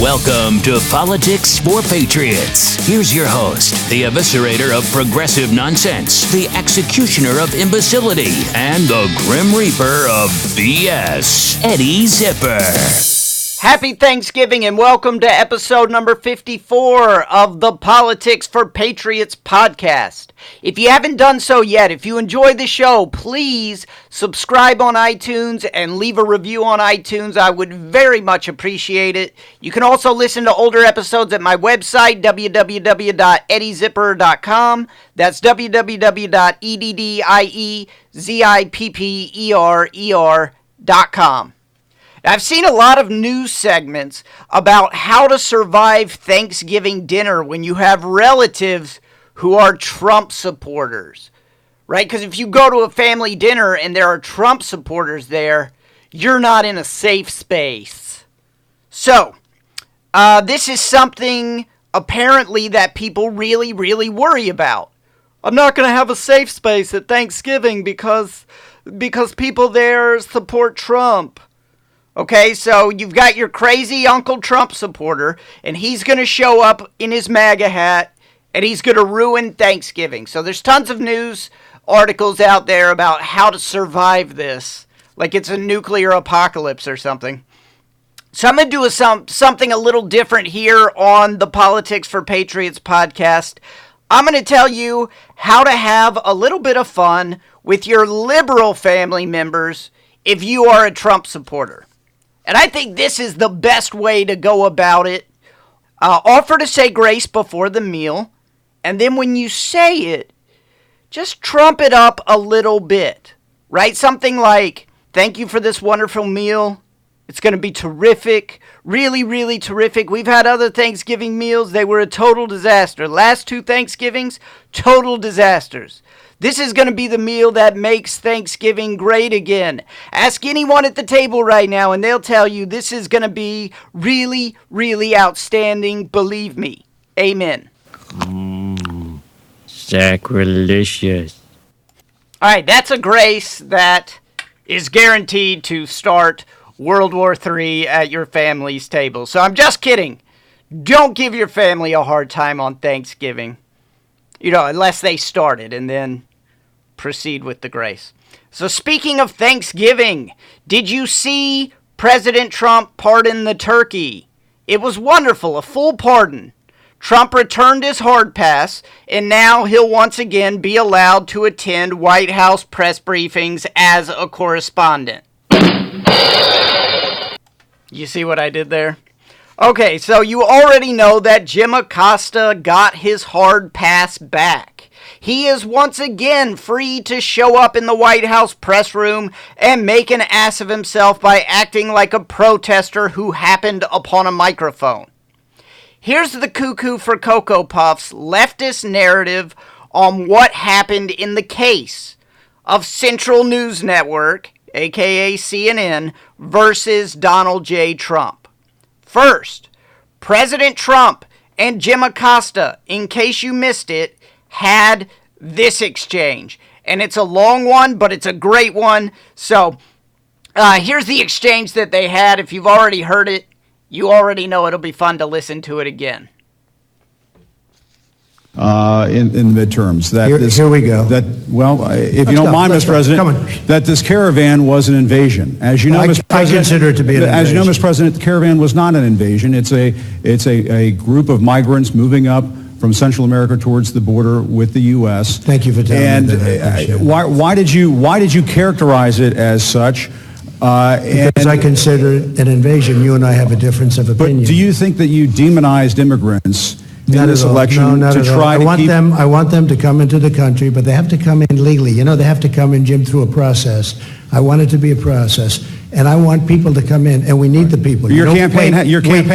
Welcome to Politics for Patriots. Here's your host, the eviscerator of progressive nonsense, the executioner of imbecility, and the grim reaper of BS, Eddie Zipper. Happy Thanksgiving and welcome to episode number 54 of the Politics for Patriots podcast. If you haven't done so yet, if you enjoy the show, please subscribe on iTunes and leave a review on iTunes. I would very much appreciate it. You can also listen to older episodes at my website, www.eddiezipper.com. That's www.eddiezipper.com. I've seen a lot of news segments about how to survive Thanksgiving dinner when you have relatives who are Trump supporters, right? Because if you go to a family dinner and there are Trump supporters there, you're not in a safe space. So, this is something apparently that people really, really worry about. I'm not going to have a safe space at Thanksgiving because people there support Trump. Okay, so you've got your crazy Uncle Trump supporter, and he's going to show up in his MAGA hat, and he's going to ruin Thanksgiving. So there's tons of news articles out there about how to survive this, like it's a nuclear apocalypse or something. So I'm going to do something a little different here on the Politics for Patriots podcast. I'm going to tell you how to have a little bit of fun with your liberal family members if you are a Trump supporter. And I think this is the best way to go about it. Offer to say grace before the meal. And then when you say it, just trump it up a little bit. Right? Something like, thank you for this wonderful meal. It's going to be terrific. Really, really terrific. We've had other Thanksgiving meals. They were a total disaster. Last two Thanksgivings, total disasters. This is going to be the meal that makes Thanksgiving great again. Ask anyone at the table right now and they'll tell you this is going to be really, really outstanding. Believe me. Amen. Sacrilegious. All right, that's a grace that is guaranteed to start World War III at your family's table. So I'm just kidding. Don't give your family a hard time on Thanksgiving. You know, unless they start it and then proceed with the grace. So speaking of Thanksgiving, did you see President Trump pardon the turkey? It was wonderful, a full pardon. Trump returned his hard pass, and now he'll once again be allowed to attend White House press briefings as a correspondent. You see what I did there? Okay, so you already know that Jim Acosta got his hard pass back. He is once again free to show up in the White House press room and make an ass of himself by acting like a protester who happened upon a microphone. Here's the Cuckoo for Cocoa Puffs leftist narrative on what happened in the case of Central News Network, aka CNN, versus Donald J. Trump. First, President Trump and Jim Acosta, in case you missed it, had this exchange. And it's a long one, but it's a great one. So, here's the exchange that they had. If you've already heard it, you already know it'll be fun to listen to it again. In midterms. Here we go. If you don't mind, Mr. President, that this caravan was an invasion. As you know, Mr. President, I consider it to be an invasion. As you know, Mr. President, the caravan was not an invasion. It's a group of migrants moving up from Central America towards the border with the U.S. Thank you for telling me that. Why did you characterize it as such? Because I consider it an invasion. You and I have a difference of opinion. But do you think that you demonized immigrants in this election to try to keep... I want them to come into the country, but they have to come in legally. You know, they have to come in, Jim, through a process. I want it to be a process, and I want people to come in, and we need the people. Your campaign...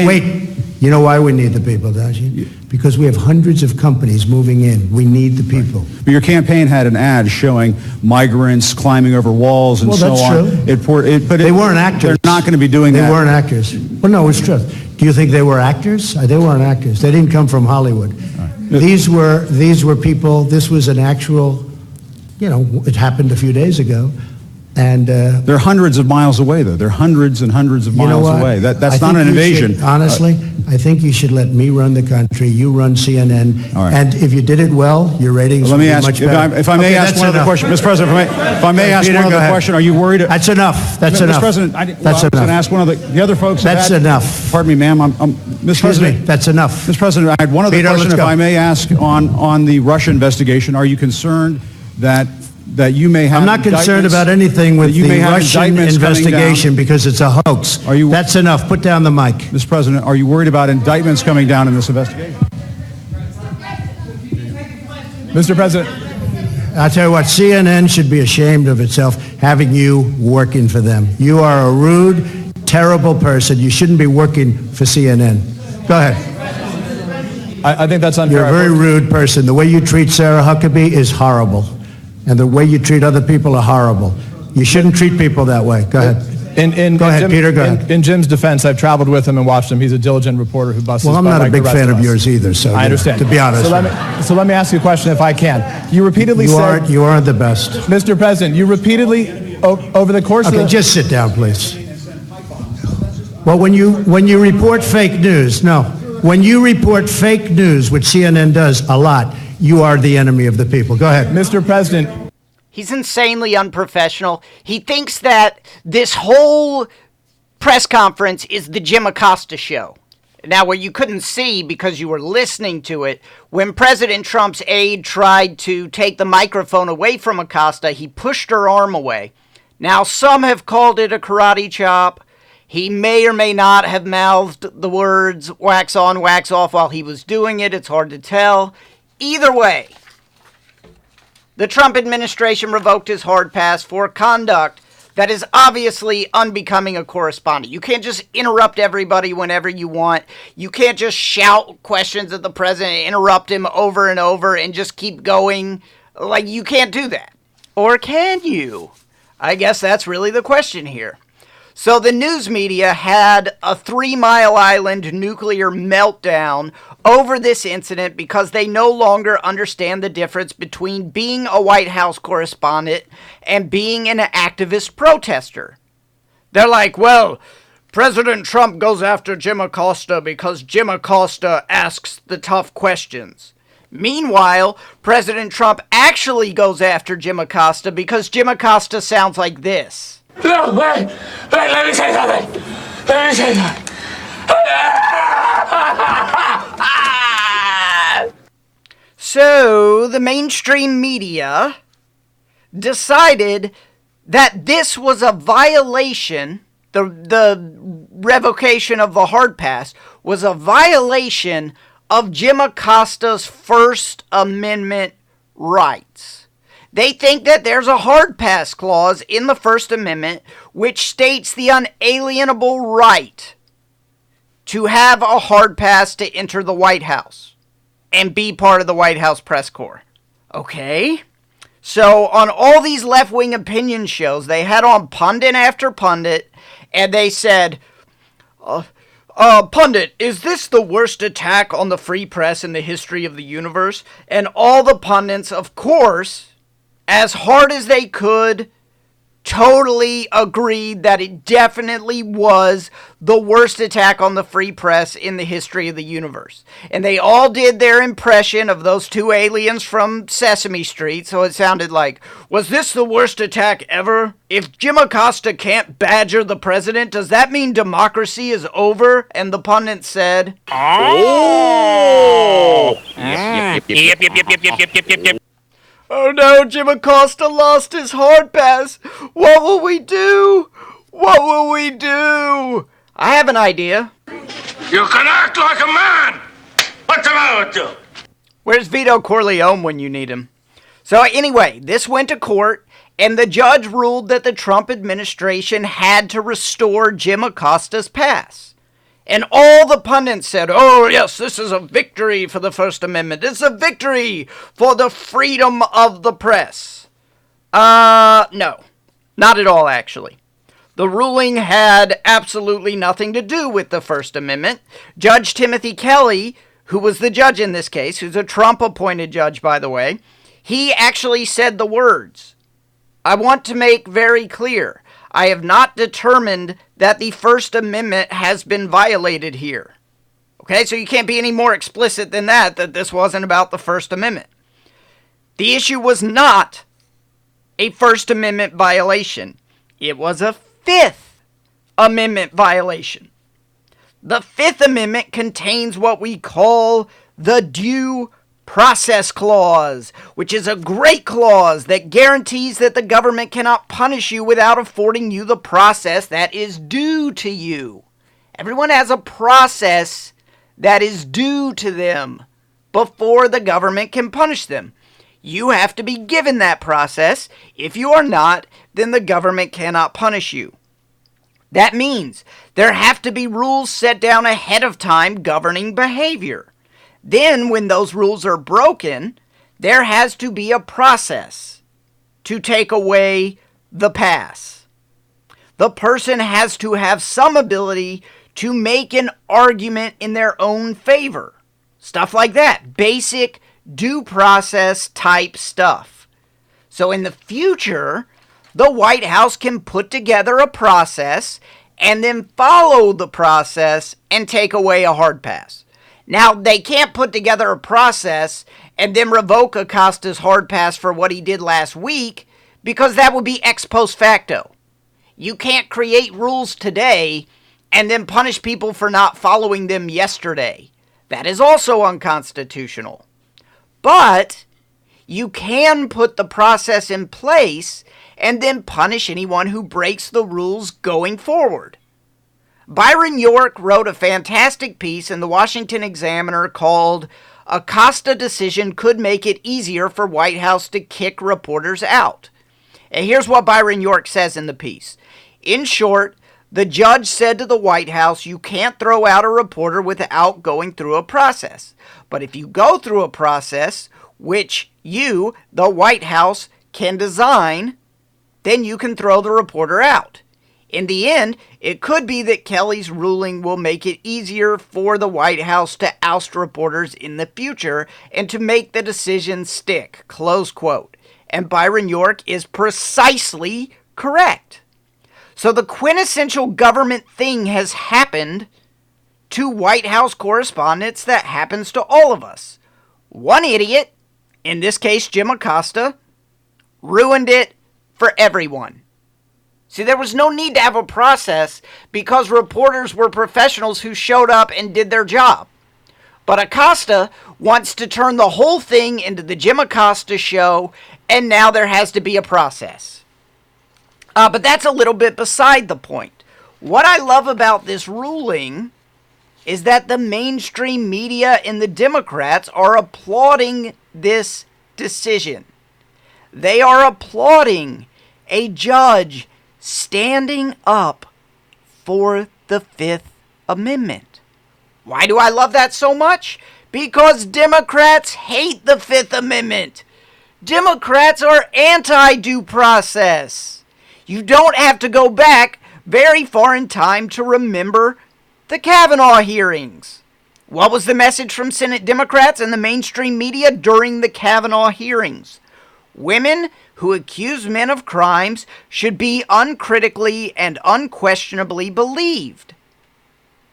Wait. You know why we need the people, don't you? Because we have hundreds of companies moving in. We need the people. Right. But your campaign had an ad showing migrants climbing over walls and so on. Well, that's true. But they weren't actors. They're not going to be doing that. They weren't actors. Well, no, it's true. Do you think they were actors? They weren't actors. They didn't come from Hollywood. Right. These were people. This was an actual, it happened a few days ago. And they're hundreds of miles away, though. They're hundreds and hundreds of miles away. That's not an invasion. Honestly, I think you should let me run the country. You run CNN. All right. And if you did it well, your ratings Let would me be ask, much better. if I may Okay, ask that's one other enough. question. Mr. President, if I may ask Peter, one go other ahead. question, are you worried? That's enough. That's Mr. enough. President, That's I was going enough. to ask one of the other folks. That's enough. Pardon me, ma'am. Mr. Excuse President, me. That's enough. Mr. President, I had one other Peter, question, let's if go. I may ask, on the Russia investigation. Are you concerned that you may have I'm not concerned indictments- about anything with that you the may have Russian indictments coming investigation down? because it's a hoax. That's enough. Put down the mic. Mr. President, are you worried about indictments coming down in this investigation? Mr. President. I'll tell you what, CNN should be ashamed of itself having you working for them. You are a rude, terrible person. You shouldn't be working for CNN. Go ahead. I think that's unfair. You're a very rude person. The way you treat Sarah Huckabee is horrible. And the way you treat other people are horrible. You shouldn't treat people that way. Go ahead. Go ahead, Peter, go ahead. In Jim's defense, I've traveled with him and watched him. He's a diligent reporter who busts Well, his I'm butt not a like big the rest fan of us. yours either, so I understand. to be honest. So let me ask you a question if I can. You repeatedly said... You aren't the best. Mr. President, you repeatedly, over the course of Okay, the... just sit down, please. Well, when you report fake news, when you report fake news, which CNN does a lot, you are the enemy of the people. Go ahead. Mr. President... He's insanely unprofessional. He thinks that this whole press conference is the Jim Acosta show. Now, what you couldn't see because you were listening to it, when President Trump's aide tried to take the microphone away from Acosta, he pushed her arm away. Now, some have called it a karate chop. He may or may not have mouthed the words wax on, wax off while he was doing it. It's hard to tell. Either way, the Trump administration revoked his hard pass for conduct that is obviously unbecoming a correspondent. You can't just interrupt everybody whenever you want. You can't just shout questions at the president, interrupt him over and over, and just keep going. Like, you can't do that. Or can you? I guess that's really the question here. So the news media had a 3 Mile Island nuclear meltdown over this incident because they no longer understand the difference between being a White House correspondent and being an activist protester. They're like, well, President Trump goes after Jim Acosta because Jim Acosta asks the tough questions. Meanwhile, President Trump actually goes after Jim Acosta because Jim Acosta sounds like this. No, wait, let me say something. Let me say something. So, the mainstream media decided that this was a violation, the revocation of the hard pass was a violation of Jim Acosta's First Amendment rights. They think that there's a hard pass clause in the First Amendment which states the unalienable right to have a hard pass to enter the White House and be part of the White House press corps. Okay? So on all these left-wing opinion shows, they had on pundit after pundit, and they said, pundit, is this the worst attack on the free press in the history of the universe? And all the pundits, of course, as hard as they could, totally agreed that it definitely was the worst attack on the free press in the history of the universe. And they all did their impression of those two aliens from Sesame Street, so it sounded like, was this the worst attack ever? If Jim Acosta can't badger the president, does that mean democracy is over? And the pundit said, oh! Yep. Oh no, Jim Acosta lost his hard pass. What will we do? What will we do? I have an idea. You can act like a man. What's the matter with you? Where's Vito Corleone when you need him? So anyway, this went to court, and the judge ruled that the Trump administration had to restore Jim Acosta's pass. And all the pundits said, oh, yes, this is a victory for the First Amendment. It's a victory for the freedom of the press. No. Not at all, actually. The ruling had absolutely nothing to do with the First Amendment. Judge Timothy Kelly, who was the judge in this case, who's a Trump-appointed judge, by the way, he actually said the words, I want to make very clear, I have not determined that the First Amendment has been violated here. Okay, so you can't be any more explicit than that this wasn't about the First Amendment. The issue was not a First Amendment violation. It was a Fifth Amendment violation. The Fifth Amendment contains what we call the Due Process Clause, which is a great clause that guarantees that the government cannot punish you without affording you the process that is due to you. Everyone has a process that is due to them before the government can punish them. You have to be given that process. If you are not, then the government cannot punish you. That means there have to be rules set down ahead of time governing behavior. Then, when those rules are broken, there has to be a process to take away the pass. The person has to have some ability to make an argument in their own favor. Stuff like that. Basic due process type stuff. So in the future, the White House can put together a process and then follow the process and take away a hard pass. Now, they can't put together a process and then revoke Acosta's hard pass for what he did last week, because that would be ex post facto. You can't create rules today and then punish people for not following them yesterday. That is also unconstitutional. But you can put the process in place and then punish anyone who breaks the rules going forward. Byron York wrote a fantastic piece in the Washington Examiner called "Acosta Decision Could Make It Easier for White House to Kick Reporters Out." And here's what Byron York says in the piece. In short, the judge said to the White House, you can't throw out a reporter without going through a process. But if you go through a process, which you, the White House, can design, then you can throw the reporter out. In the end, it could be that Kelly's ruling will make it easier for the White House to oust reporters in the future and to make the decision stick, close quote. And Byron York is precisely correct. So the quintessential government thing has happened to White House correspondents that happens to all of us. One idiot, in this case Jim Acosta, ruined it for everyone. See, there was no need to have a process because reporters were professionals who showed up and did their job. But Acosta wants to turn the whole thing into the Jim Acosta show, and now there has to be a process. But that's a little bit beside the point. What I love about this ruling is that the mainstream media and the Democrats are applauding this decision. They are applauding a judge standing up for the Fifth Amendment. Why do I love that so much? Because Democrats hate the Fifth Amendment. Democrats are anti-due process. You don't have to go back very far in time to remember the Kavanaugh hearings. What was the message from Senate Democrats and the mainstream media during the Kavanaugh hearings? Women who accuse men of crimes should be uncritically and unquestionably believed.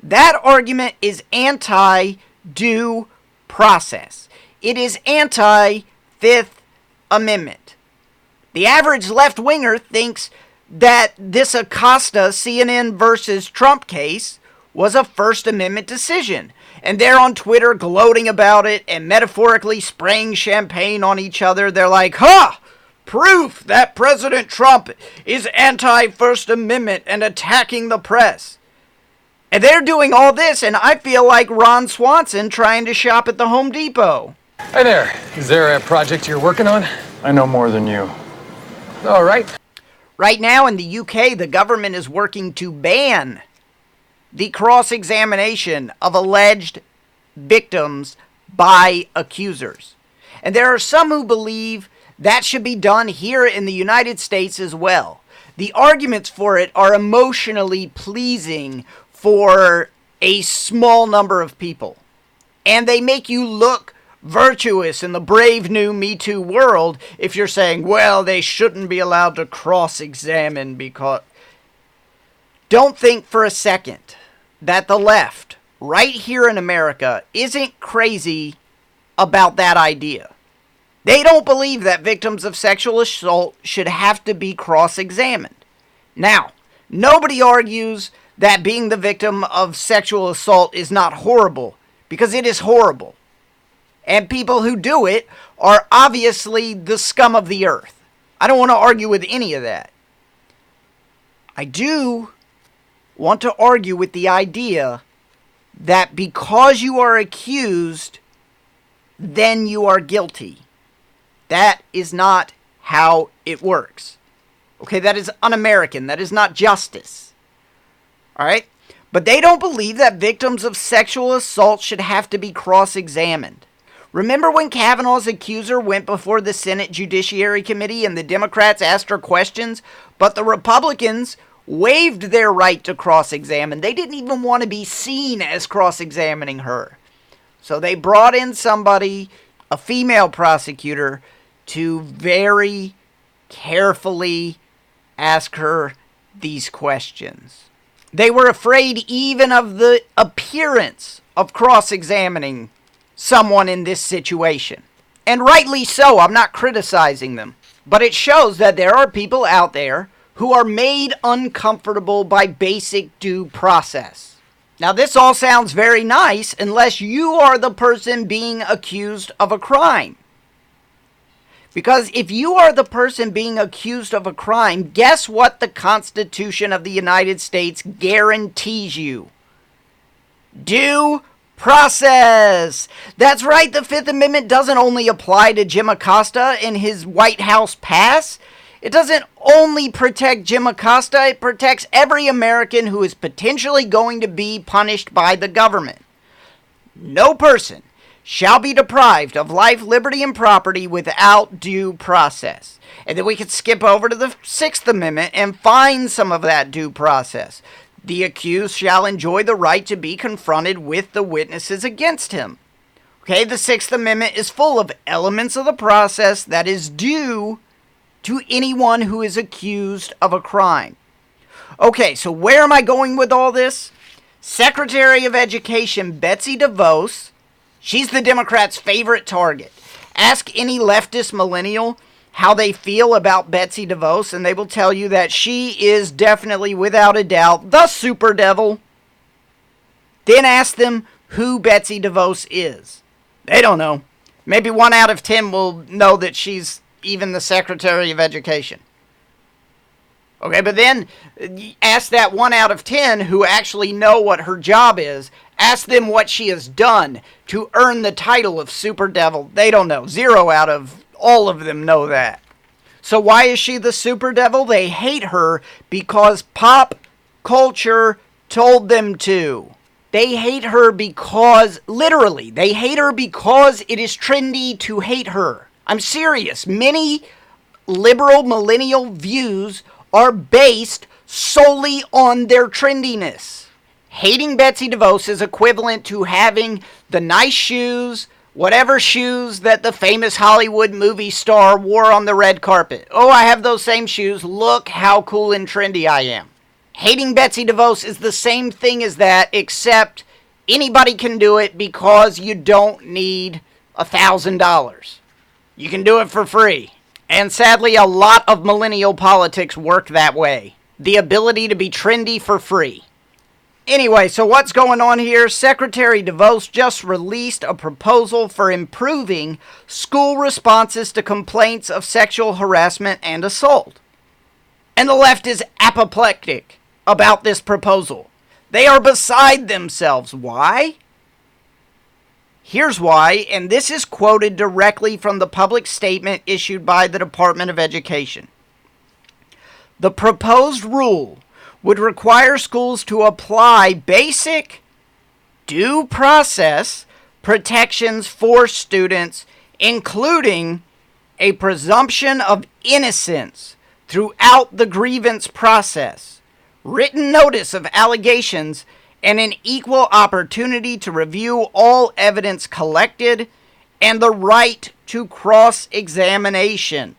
That argument is anti-due process. It is anti-Fifth Amendment. The average left-winger thinks that this Acosta CNN versus Trump case was a First Amendment decision. And they're on Twitter gloating about it and metaphorically spraying champagne on each other. They're like, ha! Proof that President Trump is anti-First Amendment and attacking the press. And they're doing all this, and I feel like Ron Swanson trying to shop at the Home Depot. Hi there. Is there a project you're working on? I know more than you. All right. Right now in the UK, the government is working to ban the cross-examination of alleged victims by accusers. And there are some who believe that should be done here in the United States as well. The arguments for it are emotionally pleasing for a small number of people. And they make you look virtuous in the brave new Me Too world if you're saying, well, they shouldn't be allowed to cross-examine because... Don't think for a second that the left right here in America isn't crazy about that idea. They don't believe that victims of sexual assault should have to be cross-examined. Now, nobody argues that being the victim of sexual assault is not horrible, because it is horrible. And people who do it are obviously the scum of the earth. I don't want to argue with any of that. I do want to argue with the idea that because you are accused, then you are guilty. That is not how it works. Okay, that is un-American. That is not justice. All right? But they don't believe that victims of sexual assault should have to be cross-examined. Remember when Kavanaugh's accuser went before the Senate Judiciary Committee and the Democrats asked her questions, but the Republicans waived their right to cross-examine? They didn't even want to be seen as cross-examining her. So they brought in somebody, a female prosecutor, to very carefully ask her these questions. They were afraid even of the appearance of cross-examining someone in this situation. And rightly so, I'm not criticizing them. But it shows that there are people out there who are made uncomfortable by basic due process. Now, this all sounds very nice unless you are the person being accused of a crime. Because if you are the person being accused of a crime, guess what the Constitution of the United States guarantees you? Due process. That's right, the Fifth Amendment doesn't only apply to Jim Acosta in his White House pass. It doesn't only protect Jim Acosta, it protects every American who is potentially going to be punished by the government. No person shall be deprived of life, liberty, and property without due process. And then we could skip over to the Sixth Amendment and find some of that due process. The accused shall enjoy the right to be confronted with the witnesses against him. Okay, the Sixth Amendment is full of elements of the process that is due to anyone who is accused of a crime. Okay, so where am I going with all this? Secretary of Education Betsy DeVos, she's the Democrats' favorite target. Ask any leftist millennial how they feel about Betsy DeVos, and they will tell you that she is definitely, without a doubt, the super devil. Then ask them who Betsy DeVos is. They don't know. Maybe 1 out of 10 will know that she's even the Secretary of Education. Okay, but then ask that 1 out of 10 who actually know what her job is. Ask them what she has done to earn the title of super devil. They don't know. 0 out of all of them know that. So why is she the super devil? They hate her because pop culture told them to. They hate her because, literally, they hate her because it is trendy to hate her. I'm serious. Many liberal millennial views are based solely on their trendiness. Hating Betsy DeVos is equivalent to having the nice shoes, whatever shoes that the famous Hollywood movie star wore on the red carpet. Oh, I have those same shoes. Look how cool and trendy I am. Hating Betsy DeVos is the same thing as that, except anybody can do it because you don't need $1,000. You can do it for free. And sadly, a lot of millennial politics work that way. The ability to be trendy for free. Anyway, so what's going on here? Secretary DeVos just released a proposal for improving school responses to complaints of sexual harassment and assault. And the left is apoplectic about this proposal. They are beside themselves. Why? Here's why, and this is quoted directly from the public statement issued by the Department of Education. The proposed rule would require schools to apply basic due process protections for students, including a presumption of innocence throughout the grievance process, written notice of allegations, and an equal opportunity to review all evidence collected, and the right to cross-examination,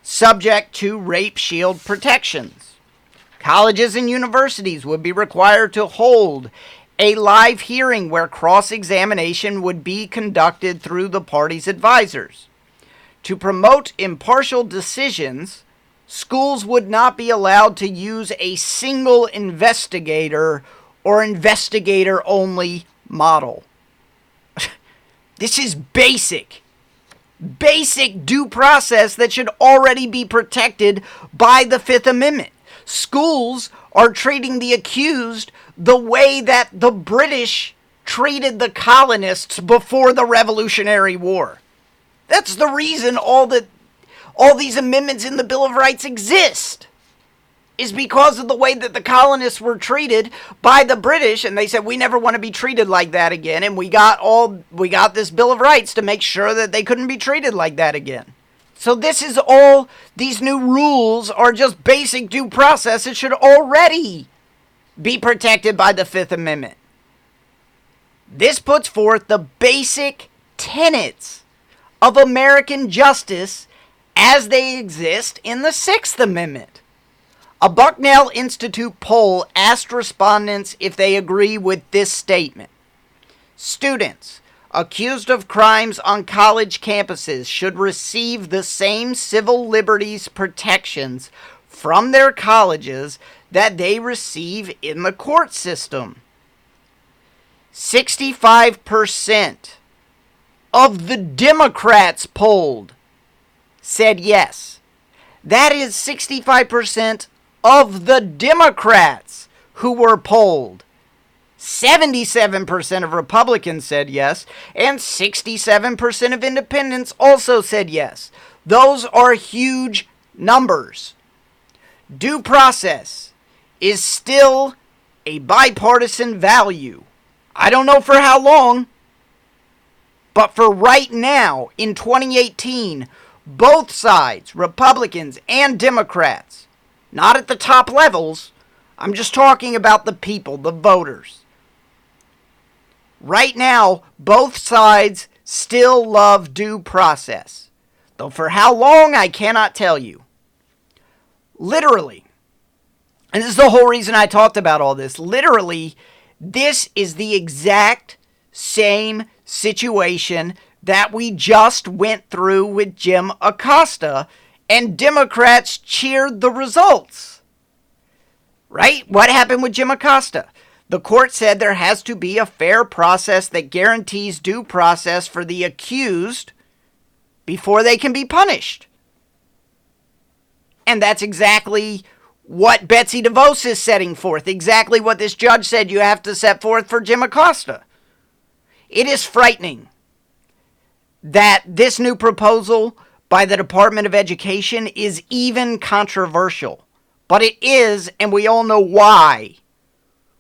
subject to rape shield protections. Colleges and universities would be required to hold a live hearing where cross-examination would be conducted through the party's advisors. To promote impartial decisions, schools would not be allowed to use a single investigator or investigator-only model. This is basic due process that should already be protected by the Fifth Amendment. Schools are treating the accused the way that the British treated the colonists before the Revolutionary War. That's the reason all these amendments in the Bill of Rights exist, is because of the way that the colonists were treated by the British, and they said, we never want to be treated like that again, and we got this Bill of Rights to make sure that they couldn't be treated like that again. So these new rules are just basic due process. It should already be protected by the Fifth Amendment. This puts forth the basic tenets of American justice as they exist in the Sixth Amendment. A Bucknell Institute poll asked respondents if they agree with this statement. Students accused of crimes on college campuses should receive the same civil liberties protections from their colleges that they receive in the court system. 65% of the Democrats polled said yes. That is 65% of the Democrats who were polled. 77% of Republicans said yes, and 67% of independents also said yes. Those are huge numbers. Due process is still a bipartisan value. I don't know for how long, but for right now, in 2018, both sides, Republicans and Democrats, not at the top levels, I'm just talking about the people, the voters. Right now, both sides still love due process. Though for how long, I cannot tell you. Literally, and this is the whole reason I talked about all this, literally, this is the exact same situation that we just went through with Jim Acosta, and Democrats cheered the results. Right? What happened with Jim Acosta? The court said there has to be a fair process that guarantees due process for the accused before they can be punished. And that's exactly what Betsy DeVos is setting forth, exactly what this judge said you have to set forth for Jim Acosta. It is frightening that this new proposal by the Department of Education is even controversial. But it is, and we all know why.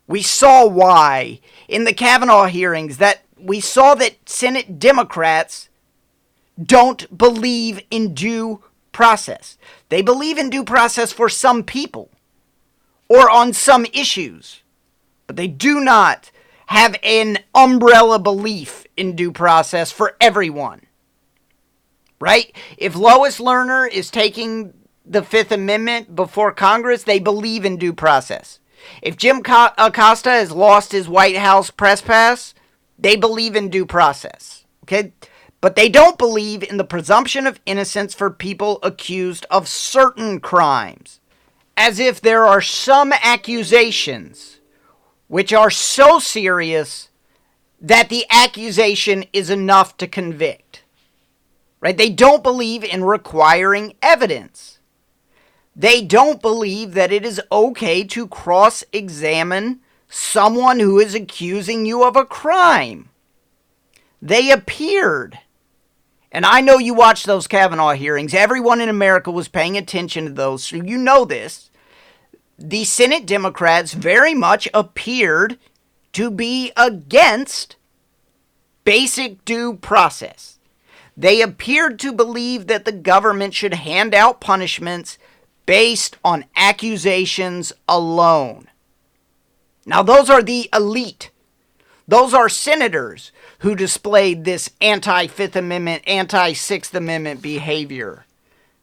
We saw why in the Kavanaugh hearings, that we saw that Senate Democrats don't believe in due process. They believe in due process for some people or on some issues, but they do not have an umbrella belief in due process for everyone. Right? If Lois Lerner is taking the Fifth Amendment before Congress, they believe in due process. If Jim Acosta has lost his White House press pass, they believe in due process. Okay? But they don't believe in the presumption of innocence for people accused of certain crimes. As if there are some accusations which are so serious that the accusation is enough to convict. Right? They don't believe in requiring evidence. They don't believe that it is okay to cross-examine someone who is accusing you of a crime. They appeared, and I know you watched those Kavanaugh hearings. Everyone in America was paying attention to those, so you know this. The Senate Democrats very much appeared to be against basic due process. They appeared to believe that the government should hand out punishments based on accusations alone. Now, those are the elite. Those are senators who displayed this anti-Fifth Amendment, anti-Sixth Amendment behavior.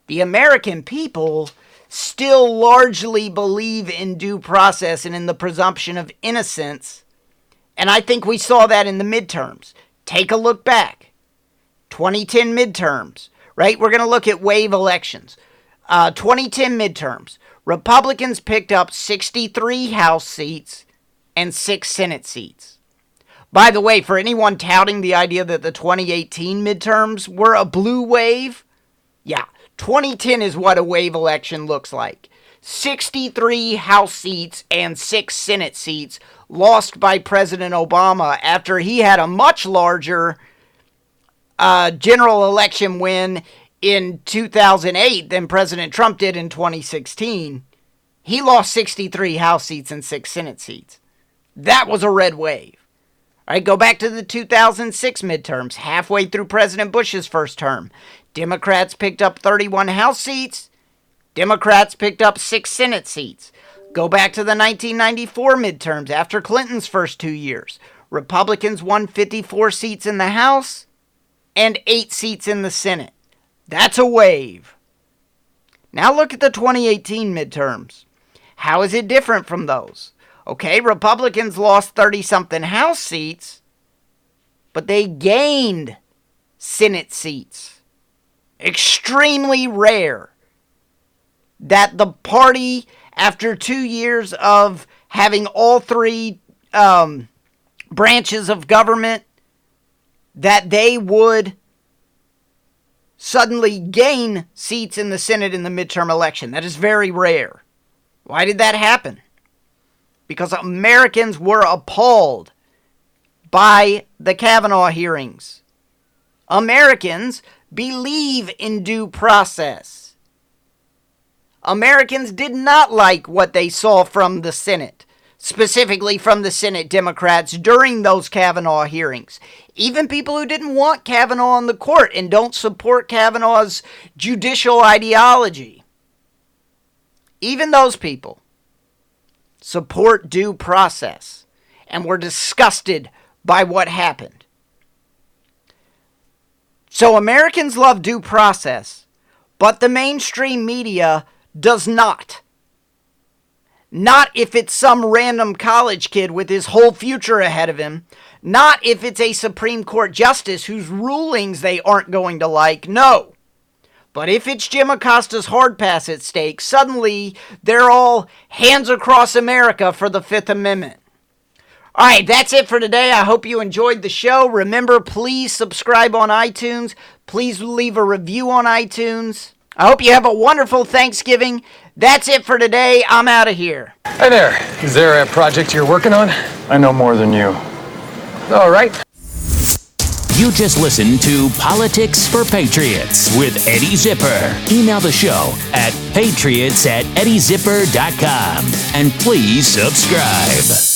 The American people still largely believe in due process and in the presumption of innocence And I think we saw that in the midterms. Take a look back. 2010 midterms, right? We're going to look at wave elections. 2010 midterms. Republicans picked up 63 House seats and 6 Senate seats. By the way, for anyone touting the idea that the 2018 midterms were a blue wave, yeah, 2010 is what a wave election looks like. 63 House seats and 6 Senate seats lost by President Obama after he had a much larger general election win in 2008 than President Trump did in 2016. He lost 63 House seats and 6 Senate seats. That was a red wave. All right, go back to the 2006 midterms, halfway through President Bush's first term. Democrats picked up 31 House seats. Democrats picked up 6 Senate seats. Go back to the 1994 midterms after Clinton's first 2 years. Republicans won 54 seats in the House and 8 seats in the Senate. That's a wave. Now look at the 2018 midterms. How is it different from those? Okay, Republicans lost 30-something House seats, but they gained Senate seats. Extremely rare that the party, after 2 years of having all 3 branches of government, that they would suddenly gain seats in the Senate in the midterm election. That is very rare. Why did that happen? Because Americans were appalled by the Kavanaugh hearings. Americans believe in due process. Americans did not like what they saw from the Senate, specifically from the Senate Democrats during those Kavanaugh hearings. Even people who didn't want Kavanaugh on the court and don't support Kavanaugh's judicial ideology. Even those people support due process and were disgusted by what happened. So Americans love due process, but the mainstream media does not. Not if it's some random college kid with his whole future ahead of him. Not if it's a Supreme Court justice whose rulings they aren't going to like. No. But if it's Jim Acosta's hard pass at stake, suddenly they're all hands across America for the Fifth Amendment. All right, that's it for today. I hope you enjoyed the show. Remember, please subscribe on iTunes. Please leave a review on iTunes. I hope you have a wonderful Thanksgiving. That's it for today. I'm out of here. Hi there. Is there a project you're working on? I know more than you. All right. You just listened to Politics for Patriots with Eddie Zipper. Email the show at patriots@eddiezipper.com and please subscribe.